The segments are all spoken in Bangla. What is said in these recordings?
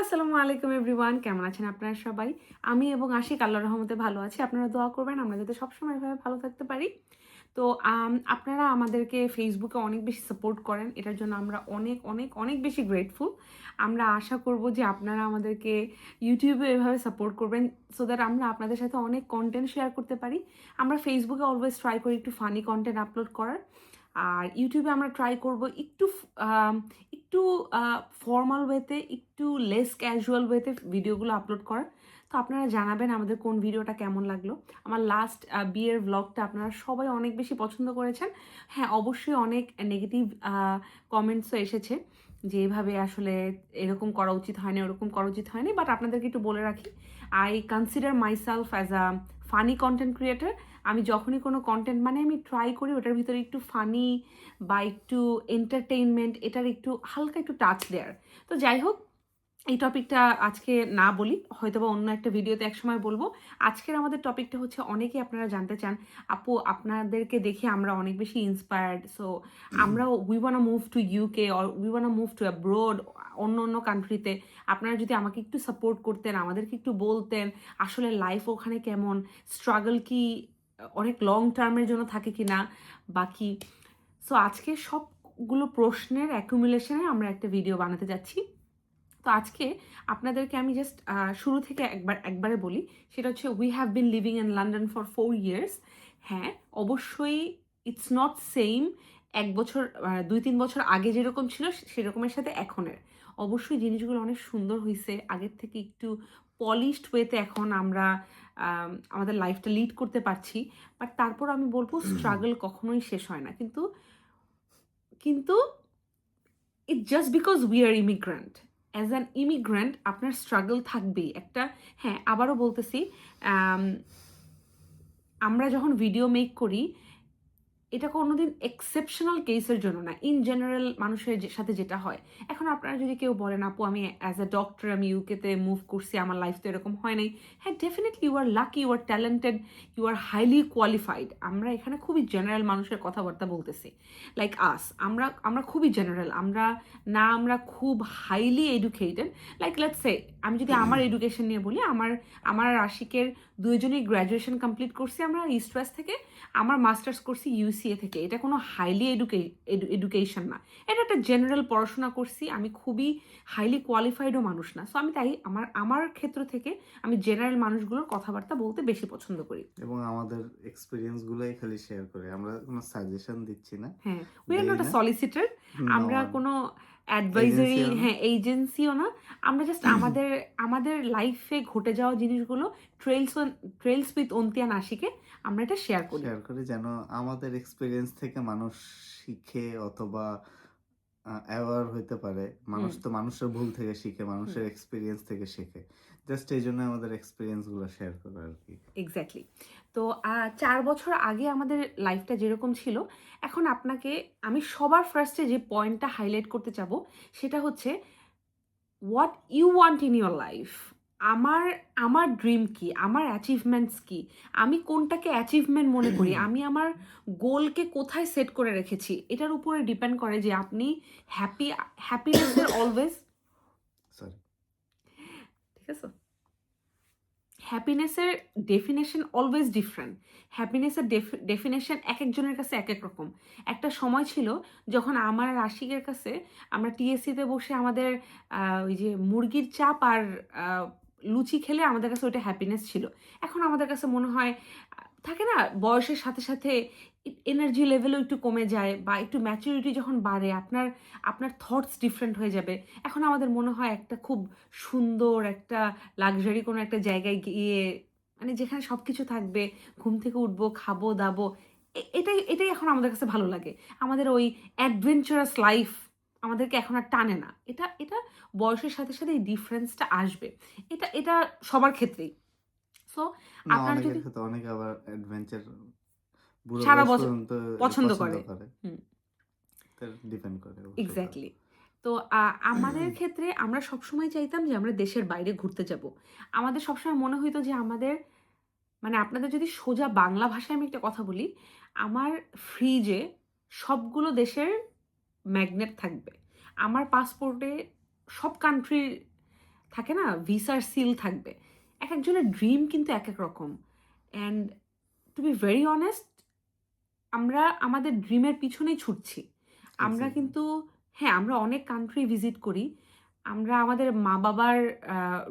আসসালামু আলাইকুম এভরিওয়ান, কেমন আছেন আপনারা সবাই? আমি এবং আশিক আল্লাহর রহমতে ভালো আছি। আপনারা দোয়া করবেন আমরা যাতে সবসময় এভাবে ভালো থাকতে পারি। তো আপনারা আমাদেরকে ফেসবুকে অনেক বেশি সাপোর্ট করেন। এটার জন্য আমরা অনেক, অনেক, অনেক বেশি গ্রেটফুল। আমরা আশা করব যে আপনারা আমাদেরকে ইউটিউবে এভাবে সাপোর্ট করবেন সো দ্যাট আমরা আপনাদের সাথে অনেক কনটেন্ট শেয়ার করতে পারি। আমরা ফেসবুকে অলওয়েজ ট্রাই করি একটু ফানি কনটেন্ট আপলোড করার। আর ইউটিউবে আমরা ট্রাই করব একটু ফর্মাল ওয়েতে, একটু লেস ক্যাজুয়াল ওয়েতে ভিডিওগুলো আপলোড করার। তো আপনারা জানাবেন আমাদের কোন ভিডিওটা কেমন লাগলো। আমার লাস্ট বিয়ের ভ্লগটা আপনারা সবাই অনেক বেশি পছন্দ করেছেন। হ্যাঁ, অবশ্যই অনেক নেগেটিভ কমেন্টসও এসেছে যে এভাবে আসলে এরকম করা উচিত হয়নি, ওরকম করা উচিত হয়নি। বাট আপনাদেরকে একটু বলে রাখি, I consider myself as a funny content creator. আমি যখনই কোনো কন্টেন্ট আমি ট্রাই করি ওটার ভিতরে একটু ফানি বা একটু এন্টারটেইনমেন্ট, এটার একটু হালকা একটু টাচ দেয়ার। তো যাই হোক, এই টপিকটা আজকে না বলি, হয়তো বা অন্য একটা ভিডিওতে একসময় বলবো। আজকের আমাদের টপিকটা হচ্ছে, অনেকেই আপনারা জানতে চান আপু আপনাদেরকে দেখে আমরা অনেক বেশি ইন্সপায়ার্ড, সো আমরা we wanna move to UK or we wanna move to abroad, অন্য অন্য কান্ট্রিতে। আপনারা যদি আমাকে একটু সাপোর্ট করতেন, আমাদেরকে একটু বলতেন আসলে লাইফ ওখানে কেমন, স্ট্রাগল কি অনেক লং টার্মের জন্য থাকে কি না বাকি। সো আজকে সবগুলো প্রশ্নের অ্যাকুমুলেশনে আমরা একটা ভিডিও বানাতে যাচ্ছি। তো আজকে আপনাদেরকে আমি জাস্ট শুরু থেকে একবারে বলি, সেটা হচ্ছে we have been living in London for 4 years। হ্যাঁ, অবশ্যই ইটস নট সেম 1 বছর 2-3 বছর আগে যেরকম ছিল সেরকমের সাথে এখনের। অবশ্যই জিনিসগুলো অনেক সুন্দর হয়েছে, আগের থেকে একটু পলিশড ওয়েতে এখন আমরা আমাদের লাইফটা লিড করতে পারছি। বাট তারপর আমি বলবো স্ট্রাগল কখনোই শেষ হয় না। কিন্তু কিন্তু it just because we are immigrant. As an immigrant আপনার স্ট্রাগল থাকবেই একটা। হ্যাঁ, আবারও বলতেছি, আম, আমরা যখন ভিডিও মেক করি এটা কোনোদিন এক্সেপশনাল কেসের জন্য না, ইন জেনারেল মানুষের সাথে যেটা হয়। এখন আপনারা যদি কেউ বলেন আপু আমি অ্যাজ এ ডক্টর আমি ইউকেতে মুভ করছি, আমার লাইফ তো এরকম হয় নাই। হ্যাঁ, definitely you are lucky, you are talented, you are highly qualified. আমরা এখানে খুবই জেনারেল মানুষের কথাবার্তা বলতেছি, লাইক আস। আমরা আমরা খুবই জেনারেল, আমরা খুব highly educated. Like let's say, আমি যদি আমার এডুকেশন নিয়ে বলি, আমার আর আশিকের দুইজনেই গ্র্যাজুয়েশন কমপ্লিট করছি আমরা ইস্ট ওয়েস্ট থেকে। আমার মাস্টার্স করছি ইউসিএ থেকে। এটা কোনো হাইলি এডুকেশন না, এটা একটা জেনারেল পড়াশোনা করছি। আমি খুবই হাইলি কোয়ালিফাইডও মানুষ না। সো আমি তাই আমার ক্ষেত্র থেকে আমি জেনারেল মানুষগুলোর কথাবার্তা বলতে বেশি পছন্দ করি এবং আমাদের এক্সপেরিয়েন্স গুলোই খালি শেয়ার করে, আমরা কোনো সাজেশন দিচ্ছি না, হ্যাঁ, উই আর দেই নট আ না। সলিসিটার। আমরা নন কোনো অ্যাডভাইজারি, এজেন্সিও না। হ্যাঁ, এজেন্সিও না। আমরা জাস্ট আমাদের আমাদের লাইফে ঘটে যাওয়া জিনিসগুলো ট্রেলস উইথ অন্তিয়ান আশিকে আমরা এটা শেয়ার করি। শেয়ার করি যেন আমাদের এক্সপেরিয়েন্স থেকে মানুষ শিখে অথবা অ্যাওয়ার হইতে পারে। হুম, মানুষ তো মানুষের ভুল থেকে শিখে, হুম, মানুষের এক্সপেরিয়েন্স থেকে শেখে। জাস্ট এই জন্য আমাদের এক্সপেরিয়েন্স গুলো শেয়ার করা আর কি। এক্স্যাক্টলি। তো 4 বছর আগে আমাদের লাইফটা যেরকম ছিল, এখন আপনাকে আমি সবার ফার্স্টে যে পয়েন্টটা হাইলাইট করতে চাবো সেটা হচ্ছে what you want in your life. আমার আমার ড্রিম কি, আমার অ্যাচিভমেন্টস কি, আমি কোনটাকে অ্যাচিভমেন্ট মনে করি, আমি আমার গোলকে কোথায় সেট করে রেখেছি, এটার উপরে ডিপেন্ড করে যে আপনি হ্যাপিনেসের অলওয়েজ, সরি। ঠিক আছে, হ্যাপিনেসের ডেফিনেশন অলওয়েজ ডিফারেন্ট। হ্যাপিনেসের ডেফিনেশন এক একজনের কাছে এক এক রকম। একটা সময় ছিল যখন আমার আর আশিকের কাছে আমরা টিএসসিতে বসে আমাদের ওই যে মুরগির চাপ আর আহ, লুচি খেলে আমাদের কাছে ওইটা হ্যাপিনেস ছিল। এখন আমাদের কাছে মনে হয় থাকে না, বয়সের সাথে সাথে এনার্জি লেভেলও একটু কমে যায় বা একটু ম্যাচুরিটি যখন বাড়ে আপনার আপনার থটস ডিফারেন্ট হয়ে যাবে। এখন আমাদের মনে হয় একটা খুব সুন্দর একটা লাক্সারি কোনো একটা জায়গায় গিয়ে, যেখানে সব কিছু থাকবে, ঘুম থেকে উঠবো, খাবো দাবো, এটাই এটাই এখন আমাদের কাছে ভালো লাগে। আমাদের ওই অ্যাডভেঞ্চারাস লাইফ আমাদেরকে এখন আর টানে না। এটা এটা বয়সের সাথে সাথে এই ডিফারেন্সটা আসবে। এটা এটা সবার ক্ষেত্রেই। সো না, আপনার অনেকের যদি ক্ষেত্রে অনেকে আবার অ্যাডভেঞ্চার বুড়ো সারা বয়স বছর পর্যন্ত পছন্দ পছন্দ করে। করে। হুম, তার ডিপেন্ড করে অবশ্য তার। এক্স্যাক্টলি। তো আমাদের ক্ষেত্রে আমরা সবসময় চাইতাম যে আমরা দেশের বাইরে ঘুরতে যাব। আমাদের সবসময় মনে হইতো যে আমাদের, আপনাদের যদি সোজা বাংলা ভাষায় আমি একটা কথা বলি, আমার ফ্রিজে সবগুলো দেশের ম্যাগনেট থাকবে। আমার পাসপোর্টে সব কান্ট্রির থাকে না ভিসার সিল থাকবে। এক একজনের ড্রিম কিন্তু এক এক রকম। And to be very honest, আমরা আমাদের ড্রিমের পিছনেই ছুটছি। আমরা এক্সাক্টলি। কিন্তু হ্যাঁ, আমরা অনেক কান্ট্রি ভিজিট করি। আমরা আমাদের মা-বাবার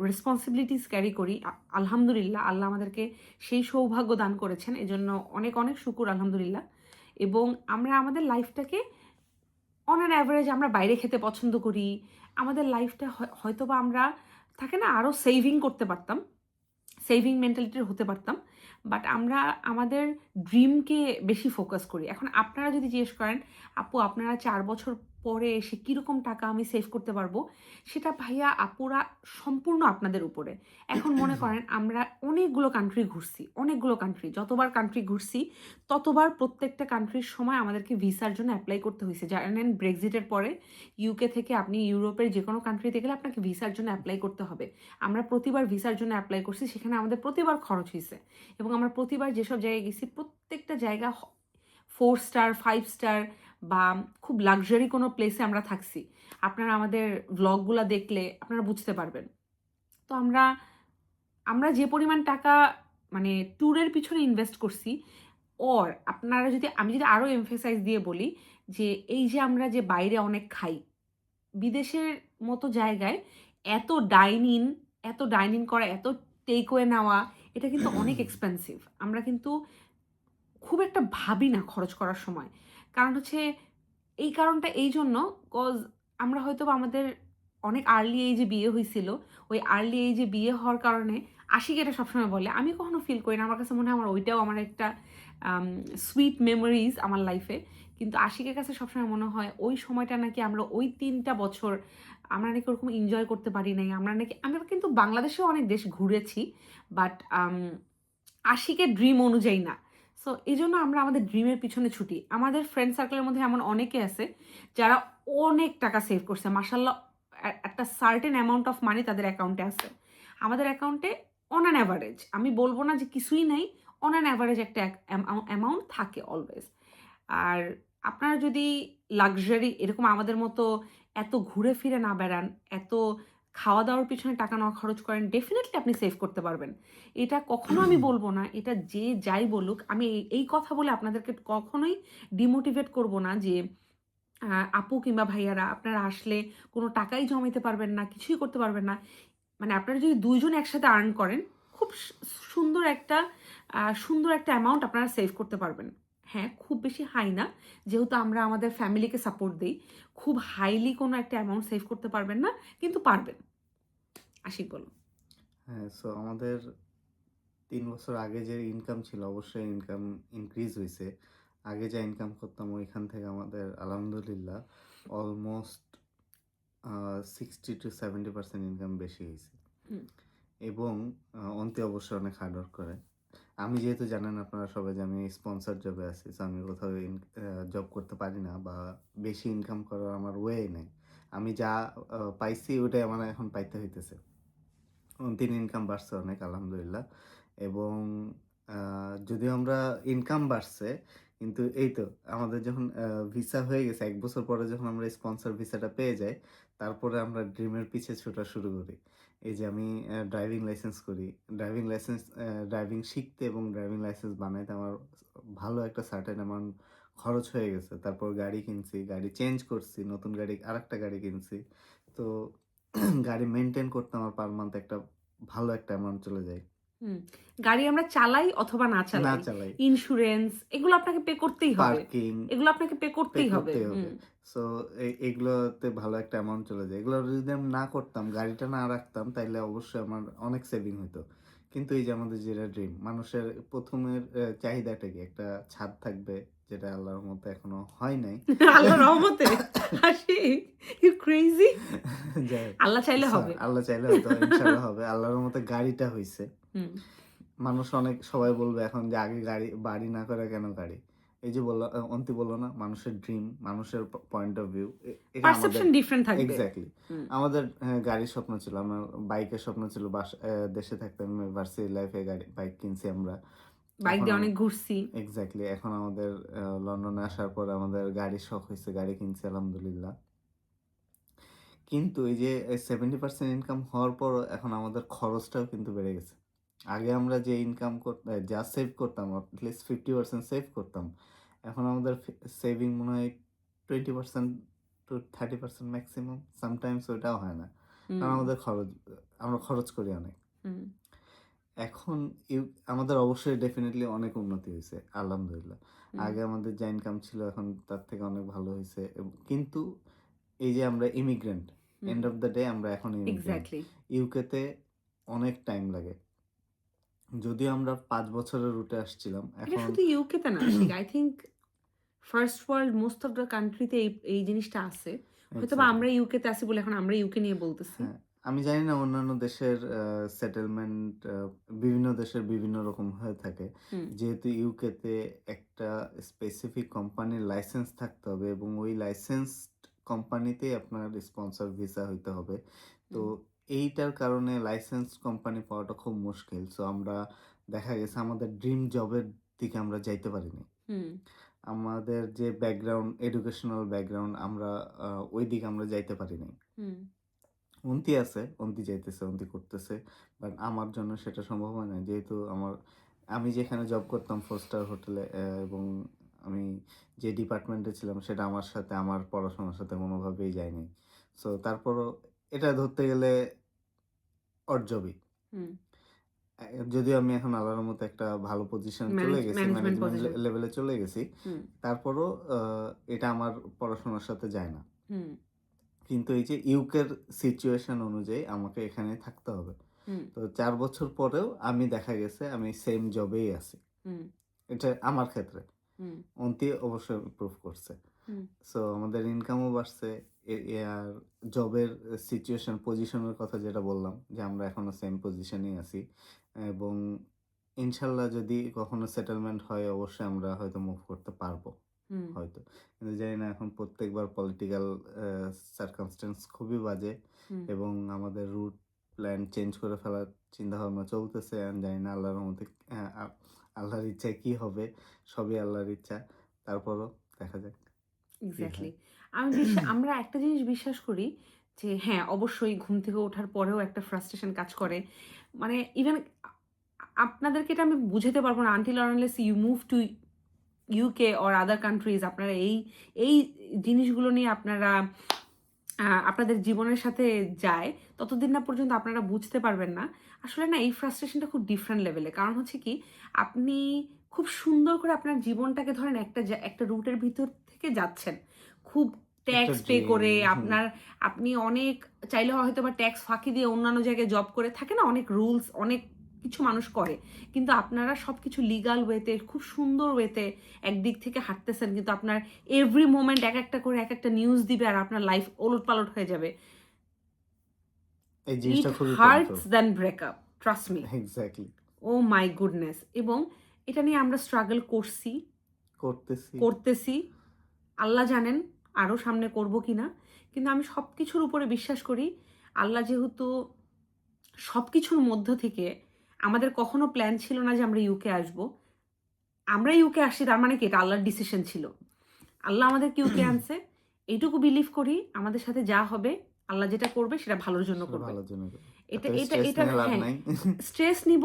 রেসপনসিবিলিটিস ক্যারি করি। আলহামদুলিল্লাহ, আল্লাহ আমাদেরকে সেই সৌভাগ্য দান করেছেন। এজন্য অনেক, অনেক শুকুর আলহামদুলিল্লাহ। এবং আমরা আমাদের লাইফটাকে অন অ্যান অ্যাভারেজ আমরা বাইরে খেতে পছন্দ করি। আমাদের লাইফটা হয়তোবা আমরা থাকে না আরও সেভিং করতে পারতাম। সেভিং মেন্টালিটির হতে পারতাম। বাট আমরা আমাদের ড্রিমকে বেশি ফোকাস করি। এখন আপনারা যদি জিজ্ঞেস করেন, "আপু আপনারা ৪ বছর পরে এসে কীরকম টাকা আমি সেভ করতে পারবো?" সেটা ভাইয়া আপুরা সম্পূর্ণ আপনাদের উপরে। এখন মনে করেন আমরা অনেকগুলো কান্ট্রি ঘুরছি, অনেকগুলো কান্ট্রি। যতবার কান্ট্রি ঘুরছি, ততবার প্রত্যেকটা কান্ট্রির সময় আমাদেরকে ভিসার জন্য এপ্লাই করতে হইছে। জানেন ব্রেক্সিটের পরে ইউকে থেকে আপনি ইউরোপের যেকোনো কান্ট্রিতে গেলে আপনাকে ভিসার জন্য এপ্লাই করতে হবে। আমরা প্রতিবার ভিসার জন্য এপ্লাই করছি, সেখানে আমাদের প্রতিবার খরচ হইছে। এবং আমরা প্রতিবার যেসব জায়গায় গেছি, প্রত্যেকটা জায়গা 4 স্টার, 5 স্টার বা খুব লাক্সারি কোনো প্লেসে আমরা থাকছি। আপনারা আমাদের ভ্লগগুলা দেখলে আপনারা বুঝতে পারবেন। তো আমরা যে পরিমাণ টাকা মানে ট্যুরের পিছনে ইনভেস্ট করছি, আমি যদি আরও এমফেসাইজ দিয়ে বলি যে, এই যে আমরা যে বাইরে অনেক খাই, বিদেশের মতো জায়গায় এত ডাইন ইন করা, এত টেক ওয়ে নেওয়া, এটা কিন্তু অনেক এক্সপেন্সিভ। আমরা কিন্তু খুব একটা ভাবি না খরচ করার সময়। কারণ হচ্ছে এই কারণটা এইজন্য, কজ আমরা হয়তোবা আমাদের অনেক আর্লি এইজে বিয়ে হইছিল। ওই আর্লি এইজে বিয়ে হওয়ার কারণে আশিক এটা সবসময় বলে। আমি কখনো ফিল করি না। আমার কাছে মনে হয় ওইটাও আমার একটা সুইট মেমোরিজ আমার লাইফে। কিন্তু আশিকের কাছে সবসময় মনে হয় ওই সময়টা নাকি আমরা ওই ৩ টা বছর আমরা নাকি ওরকম এনজয় করতে পারি নাই। আমরা কিন্তু বাংলাদেশেও অনেক দেশ ঘুরেছি। বাট আশিকের ড্রিম অনুযায়ী না। সো এইজন্য আমরা আমাদের ড্রিমের পিছনে ছুটি। আমাদের ফ্রেন্ড সার্কেলের মধ্যে এমন অনেকে আছে যারা অনেক টাকা সেভ করছে। মাশাআল্লাহ, একটা সার্টেন অ্যামাউন্ট অফ মানি তাদের অ্যাকাউন্টে আছে। আমাদের অ্যাকাউন্টে অন অ্যান অ্যাভারেজ, আমি বলব না যে কিছুই নাই, অন অ্যান অ্যাভারেজ একটা অ্যামাউন্ট থাকে অলওয়েজ। আর আপনারা যদি লাক্সারি এরকম আমাদের মতো এত ঘুরে ফিরে না বেড়ান, এত খাওয়া-দাওয়ার পিছনে টাকা না খরচ করেন, ডেফিনিটলি আপনি সেভ করতে পারবেন। এটা কখনো আমি বলব না, এটা যে যাই বলুক, আমি এই কথা বলে আপনাদেরকে কখনোই ডিমোটিভেট করব না যে আপু কিংবা ভাইয়ারা আপনারা আসলে কোনো টাকাই জমাইতে পারবেন না, কিছুই করতে পারবেন না। মানে আপনারা যদি ২ জন একসাথে আর্ন করেন, খুব সুন্দর একটা সুন্দর একটা অ্যামাউন্ট আপনারা সেভ করতে পারবেন। হ্যাঁ, খুব বেশি হাই না। যেহেতু আমরা আমাদের ফ্যামিলিকে সাপোর্ট দেই, খুব হাইলি কোনো একটা অ্যামাউন্ট সেভ করতে পারবেন না, কিন্তু পারবেন। আশিক বলুন। হ্যাঁ, সো আমাদের ৩ বছর আগে যে ইনকাম ছিল অবশ্যই ইনকাম ইনক্রিজ হইছে। আগে যা ইনকাম করতাম ওইখান থেকে আমাদের আলহামদুলিল্লাহ অলমোস্ট 60-70% ইনকাম বেশি হইছে। হুম, এবং অন্তি অবশ্যই অনেক হার্ড ওয়ার্ক করে। আমি যেহেতু জানেন আপনারা সবাই যে আমি স্পন্সর জবে আছি। সো আমি কোথাও জব করতে পারি না বা বেশি ইনকাম করার আমার ওয়ে নাই। আমি যা পাইছি ওটাই আমার এখন পাইতে হইতেছে। অন্তিম ইনকাম বাড়ছে অনেক আলহামদুলিল্লাহ। এবং আ যদিও আমরা ইনকাম বাড়ছে, কিন্তু এই তো আমাদের যখন ভিসা হয়ে গেছে ১ বছর পরে যখন আমরা স্পন্সর ভিসাটা পেয়ে যাই, তারপরে আমরা ড্রিমের পিছে ছোটা শুরু করি। এই যে আমি ড্রাইভিং লাইসেন্স করি। ড্রাইভিং শিখতে এবং ড্রাইভিং লাইসেন্স বানাইতে আমার ভালো একটা সার্টেন অ্যামাউন্ট খরচ হয়ে গেছে। তারপর গাড়ি কিনছি, গাড়ি চেঞ্জ করছি, নতুন গাড়ি আরেকটা গাড়ি কিনছি। তো গাড়ি মেইনটেইন করতে আমার পার মান্থ একটা ভালো একটা অ্যামাউন্ট চলে যায়। হুম। গাড়ি আমরা চালাই অথবা না না চালাই, চালাই। ইন্সুরেন্স এগুলো আপনাকে পে করতেই হবে। পার্কিং এগুলো আপনাকে পে পে করতেই হবে। করতেই হবে। সো এগুলোতে ভালো একটা অ্যামাউন্ট চলে যায়। এগুলো যদি আমি না করতাম, গাড়িটা না রাখতাম তাইলে অবশ্যই আমার অনেক সেভিং হইতো। কিন্তু এই যে আমাদের যেটা ড্রিম, মানুষের ১ম এর চাহিদাটা কি? একটা ছাদ থাকবে, যেটা আল্লাহর রহমতে এখনো হয় নাই। আল্লাহর রহমতে? Ashiq, you crazy? যাই হোক, আল্লাহ চাইলে হবে। আল্লাহ চাইলে হয়তো ইনশাআল্লাহ হবে। আল্লাহর রহমতে গাড়িটা হইছে। হুম। মানুষ সবাই বলবে এখন যে আগে বাড়ি না করে কেন গাড়ি? এই যে বলল অন্তি বলল না মানুষের ড্রিম, মানুষের পয়েন্ট অফ ভিউ এটা আমাদের পারসেপশন ডিফারেন্ট থাকবে। এক্সাক্টলি। হুম। আমাদের গাড়ির স্বপ্ন ছিল। আমার বাইকের স্বপ্ন ছিল দেশে থাকতে আমি ভার্সিটি লাইফে বাইক কিনছি আমরা। বাইক এখন দিয়ে অনেক ঘুরছি। এক্সাক্টলি এখন আমাদের লন্ডনে আসার পর আমাদের গাড়ির শখ হইছে, গাড়ি কিনছি আলহামদুলিল্লাহ। কিন্তু এই যে 70% ইনকাম হওয়ার পরও এখন আমাদের খরচটাও কিন্তু বেড়ে গেছে। আগে আমরা যে ইনকাম যা সেভ করতাম এটলিস্ট 50% সেভ করতাম। এখন আমাদের সেভিং মনে হয় 20% টু 30% ম্যাক্সিমাম। সামটাইমস ওইটাও হয় না। কারণ হুম, আমাদের আমরা খরচ করি অনেক। হুম, এখন আমাদের অবশ্যই ডেফিনিটলি অনেক উন্নতি হইছে। আলহামদুলিল্লাহ। হুম, আগে আমাদের যা ইনকাম ছিল এখন তার থেকে অনেক ভালো হইছে কিন্তু এই যে আমরা immigrant, hmm, end of the day আমরা এখন ইমিগ্রেন্ট। এক্সাক্টলি। ইউকেতে অনেক টাইম লাগে। যদিও আমরা ৫ বছরের রুটে আসছিলাম। এটা এখন শুধু ইউকেতে না, ঠিক I think first world most of the কান্ট্রিতে এই জিনিসটা আছে। হয়তোবা এক্সাক্টলি। আমরা ইউকেতে আছি বলে এখন আমরা ইউকে নিয়ে বলতেছি। হ্যাঁ, আমি জানি না অন্যান্য দেশের সেটেলমেন্ট বিভিন্ন দেশের বিভিন্ন রকম হয়ে থাকে। হুম, যেহেতু ইউকেতে একটা স্পেসিফিক কোম্পানির লাইসেন্স থাকতে হবে এবং ওই লাইসেন্সড কোম্পানিতেই আপনার স্পন্সর ভিসা হইতে হবে। তো হুম, এইটার কারণে লাইসেন্স কোম্পানি পাওয়াটা খুব মুশকিল। সো আমরা দেখা গেছে আমাদের ড্রিম জবের দিকে আমরা যাইতে পারিনি। হুম, আমাদের যে ব্যাকগ্রাউন্ড, এডুকেশনাল ব্যাকগ্রাউন্ড আমরা ওই দিকে আমরা যাইতে পারি নাই। হুম, অন্তি আছে, অন্তি যাইতেছে, অন্তি করতেছে। বাট আমার জন্য সেটা সম্ভব হয় না। যেহেতু আমি যেখানে জব করতাম 4 স্টার হোটেলে এবং আমি যে ডিপার্টমেন্টে ছিলাম সেটা আমার সাথে আমার পড়াশোনার সাথে কোনোভাবেই যায়নি। সো তারপরও এটা ধরতে গেলে ওর জবই। হুম। যদিও আমি এখন আল্লাহর রহমতে একটা ভালো পজিশনে চলে গেছি, ম্যানেজমেন্ট ম্যানেজমেন্ট পজিশন। লেভেলে চলে গেছি। হুম, তারপরও এটা আমার পড়াশোনার সাথে যায় না। হুম, কিন্তু এই যে ইউকের সিচুয়েশন অনুযায়ী আমাকে এখানে থাকতে হবে। হুম, তো ৪ বছর পরেও আমি দেখা গেছে আমি সেম জবেই আছি। হুম, এটা আমার ক্ষেত্রে। হুম, অন্তি অবশ্যই প্রুভ করছে। হুম, সো আমাদের ইনকামও বাড়ছে। আর জবের পজিশনের কথা যেটা বললাম যে আমরা এখনো সেম পজিশনেই আছি এবং ইনশাআল্লাহ যদি কখনো সেটেলমেন্ট হয় অবশ্যই আমরা হয়তো মুভ করতে পারবো। হুম, হয়তো। কিন্তু জানি না এখন প্রত্যেকবার পলিটিক্যাল সার্কামস্ট্যান্স খুবই বাজে হুম। এবং আমাদের রুট প্ল্যান চেঞ্জ করে ফেলার চিন্তাভাবনা চলতেছে। আমি জানি না আল্লাহর রহমতে আ আ আল্লাহর ইচ্ছায় কি হবে? সবই আল্লাহর ইচ্ছা। তারপরও দেখা যাক কি এক্সাক্টলি। হয়। আমরা একটা জিনিস বিশ্বাস করি যে হ্যাঁ, অবশ্যই ঘুম থেকে ওঠার পরেও একটা ফ্রাস্ট্রেশন কাজ করে। মানে ইভেন আপনাদেরকে এটা আমি বুঝাতে পারব না until or unless you move to UK or other countries আপনারা এই জিনিসগুলো নিয়ে আপনারা আপনাদের জীবনের সাথে যায়, ততদিন না পর্যন্ত আপনারা বুঝতে পারবেন না। আসলে না এই ফ্রাস্ট্রেশনটা খুব ডিফারেন্ট লেভেলে। কারণ হচ্ছে কি, আপনি খুব সুন্দর করে আপনার জীবনটাকে ধরেন একটা রুটের ভিতর থেকে যাচ্ছেন। খুব একটা ট্যাক্স পে ড্রিম করে হুম, আপনি অনেক চাইলে হয়তোবা ট্যাক্স ফাঁকি দিয়ে অন্যান্য জায়গায় জব করে থাকে না অনেক রুলস, অনেক কিছু মানুষ করে। কিন্তু আপনারা সবকিছু লিগাল ওয়েতে খুব সুন্দর ওয়েতে একদিক থেকে হাঁটতেছেন। কিন্তু আপনার এভরি মোমেন্ট একটা করে একটা নিউজ দিবে আর আপনার লাইফ ওলটপালট হয়ে যাবে। এই ইট জিনিসটা খুবই painful. Hurts than breakup, trust me. Exactly. Oh my goodness. এবং এটা নিয়ে আমরা স্ট্রাগল করছি, করতেছি। করতেছি। আল্লাহ জানেন আরও সামনে করব কিনা। কিন্তু আমি সব কিছুর উপরে বিশ্বাস করি আল্লাহ যেহেতু সব কিছুর মধ্য থেকে আমাদের কখনো প্ল্যান ছিল না যে আমরা ইউকে আসবো। আমরা ইউকে আসছি তার মানে কি এটা আল্লাহর ডিসিশন ছিল। আল্লাহ আমাদেরকে ইউকে আনছে। এইটুকু বিলিভ করি আমাদের সাথে যা হবে আল্লাহ যেটা করবে সেটা ভালোর জন্য সেটা করবে। ভালোর জন্য করবে। এটা অতএব এটা স্ট্রেস এটা নিয়ে লাভ হ্যাঁ, নাই। স্ট্রেস নিব।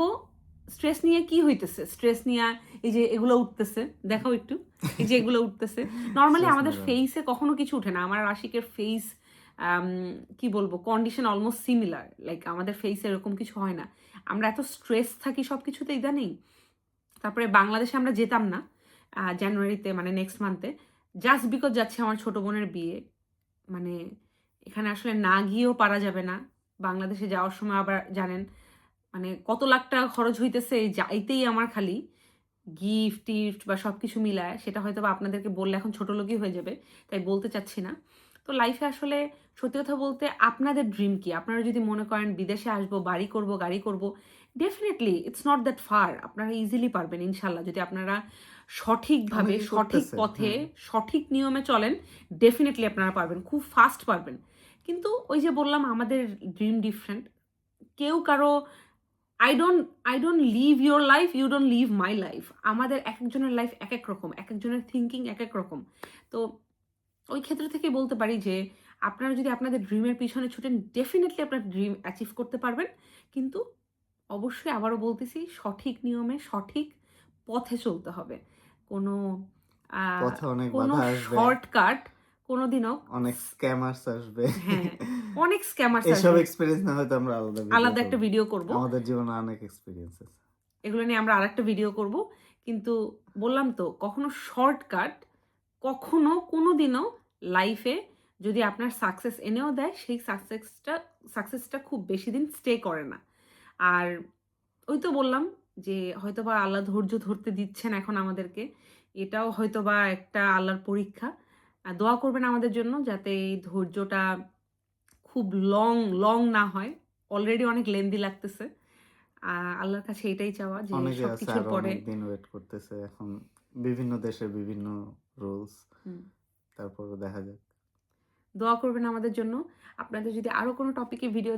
স্ট্রেস নিয়ে কি হইতেছে? স্ট্রেস নিয়া এই যে এগুলো উঠতেছে, দেখাও একটু। এই যে এগুলো উঠতেছে। নরমালি স্ট্রেস আমাদের নিয়ে লাভ নাই। ফেইসে কখনো কিছু উঠে না। আমার আশিকের ফেইস আম কি বলবো? Condition almost similar. লাইক আমাদের ফেইসে এরকম কিছু হয় না। আমরা এত স্ট্রেস থাকি সবকিছুতে ইদানিং। তারপরে বাংলাদেশে আমরা যেতাম না। জানুয়ারিতে মানে নেক্সট মান্থে। জাস্ট বিকজ যাচ্ছে আমার ছোট বোনের বিয়ে। মানে এখানে আসলে না গিয়েও পারা যাবে না। বাংলাদেশে যাওয়ার সময় আবার জানেন মানে কত লাখ টাকা খরচ হইতেছে এই যাইতেই আমার খালি গিফট-টিফট বা সবকিছু মিলায় সেটা হয়তোবা আপনাদেরকে বললে এখন ছোট লোকই হয়ে যাবে। তাই বলতে চাচ্ছি না। তো লাইফে আসলে সত্যি কথা বলতে আপনাদের ড্রিম কি? আপনারা যদি মনে করেন বিদেশে আসবো, বাড়ি করব, গাড়ি করব, definitely it's not that fur. আপনারা ইজিলি পারবেন ইনশাআল্লাহ। যদি আপনারা সঠিকভাবে, অনেকেই সঠিক করতেছে। পথে, হ্যাঁ। সঠিক নিয়মে চলেন, ডেফিনিটলি আপনারা পারবেন। খুব ফাস্ট পারবেন। কিন্তু ওই যে বললাম আমাদের ড্রিম ডিফারেন্ট। কেউ কারো I don't live your life, you don't live my life. আমাদের একেকজনের লাইফ একেক রকম। একেকজনের থিংকিং একেক রকম। তো ওই ক্ষেত্র থেকে বলতে পারি যে আপনারা যদি আপনাদের ড্রিমের পিছনে ছুটেন ডেফিনেটলি আপনার ড্রিম অ্যাচিভ করতে পারবেন, কিন্তু অবশ্যই আবারও বলতেছি সঠিক নিয়মে সঠিক পথে চলতে হবে। কোনো পথে অনেক কোনো বাধা আসবে, শর্টকাট কোনোদিনও অনেক স্ক্যামার্স আসবে। হ্যাঁ, অনেক স্ক্যামার্স এসব আসবে। এক্সপেরিয়েন্স না হয়তো আমরা আলাদা আলাদা ভিডিও একটা করব। ভিডিও করব। আমাদের জীবনে অনেক এক্সপেরিয়েন্স আছে। এগুলো নিয়ে আমরা আরেকটা ভিডিও করব। কিন্তু বললাম তো কখনো শর্টকাট কখনো কোনোদিনও লাইফে যদি আপনার সাকসেস এনেও দেয় সেই সাকসেসটা খুব বেশি দিন স্টে করে না। আর ওই তো বললাম যে হয়তোবা আল্লাহ ধৈর্য ধরতে দিচ্ছেন এখন আমাদেরকে। এটাও হয়তোবা একটা আল্লাহর পরীক্ষা। দোয়া করবেন আমাদের জন্য যাতে এই ধৈর্যটা খুব লং না হয়। অলরেডি অনেক লেন্দি লাগতেছে। আল্লাহর কাছে এটাই চাওয়া যে অনেকে আছে সবকিছুর আরো পরে অনেক দিন ওয়েট করতেছে। এখন বিভিন্ন দেশের বিভিন্ন রুলস। হুম, তারপরও দেখা যাক। দোয়া করবেন আমাদের জন্য। আপনাদের যদি আরো কোনো টপিকে ভিডিও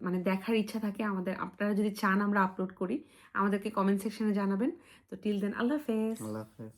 মানে দেখার ইচ্ছা থাকে আপনারা যদি চান আমরা আপলোড করি, আমাদেরকে কমেন্ট সেকশনে জানাবেন। তো টিল দেন আল্লাহ হাফেজ। আল্লাহ হাফেজ।